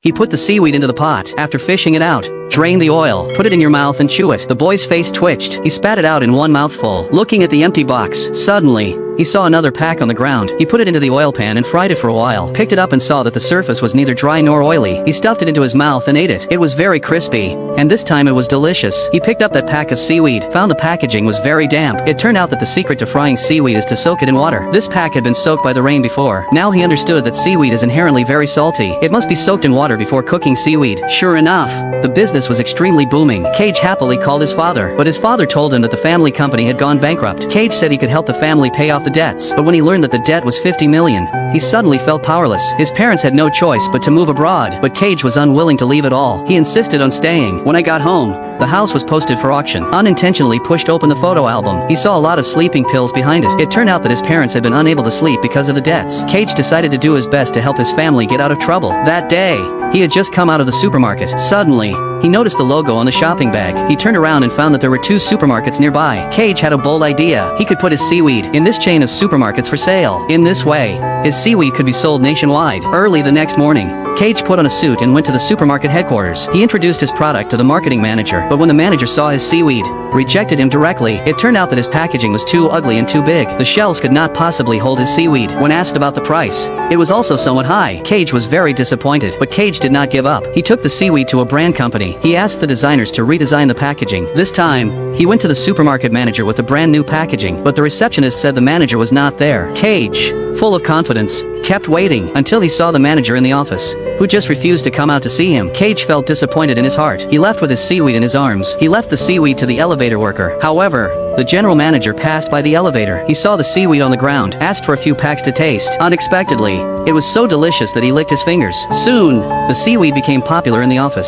He put the seaweed into the pot. After fishing it out, drain the oil, put it in your mouth and chew it. The boy's face twitched. He spat it out in one mouthful. Looking at the empty box, suddenly, he saw another pack on the ground. He put it into the oil pan and fried it for a while. Picked it up and saw that the surface was neither dry nor oily. He stuffed it into his mouth and ate it. It was very crispy, and this time it was delicious. He picked up that pack of seaweed, found the packaging was very damp. It turned out that the secret to frying seaweed is to soak it in water. This pack had been soaked by the rain before. Now he understood that seaweed is inherently very salty. It must be soaked in water before cooking seaweed. Sure enough, the business was extremely booming. Cage happily called his father, but his father told him that the family company had gone bankrupt. Cage said he could help the family pay off the debts, but when he learned that the debt was 50 million, he suddenly felt powerless. His parents had no choice but to move abroad, but Cage was unwilling to leave at all. He insisted on staying. When I got home, the house was posted for auction. Unintentionally pushed open the photo album. He saw a lot of sleeping pills behind it. It turned out that his parents had been unable to sleep because of the debts. Cage decided to do his best to help his family get out of trouble. That day, he had just come out of the supermarket. Suddenly, he noticed the logo on the shopping bag. He turned around and found that there were 2 supermarkets nearby. Cage had a bold idea. He could put his seaweed in this chain of supermarkets for sale. In this way, his seaweed could be sold nationwide. Early the next morning, Cage put on a suit and went to the supermarket headquarters. He introduced his product to the marketing manager, but when the manager saw his seaweed, rejected him directly. It turned out that his packaging was too ugly and too big. The shelves could not possibly hold his seaweed. When asked about the price, it was also somewhat high. Cage was very disappointed, but Cage did not give up. He took the seaweed to a brand company. He asked the designers to redesign the packaging. This time, he went to the supermarket manager with the brand new packaging, but the receptionist said the manager was not there. Cage, full of confidence, kept waiting until he saw the manager in the office, who just refused to come out to see him. Cage felt disappointed in his heart. He left with his seaweed in his arms. He left the seaweed to the elevator worker. However, the general manager passed by the elevator. He saw the seaweed on the ground, asked for a few packs to taste. Unexpectedly, it was so delicious that he licked his fingers. Soon, the seaweed became popular in the office.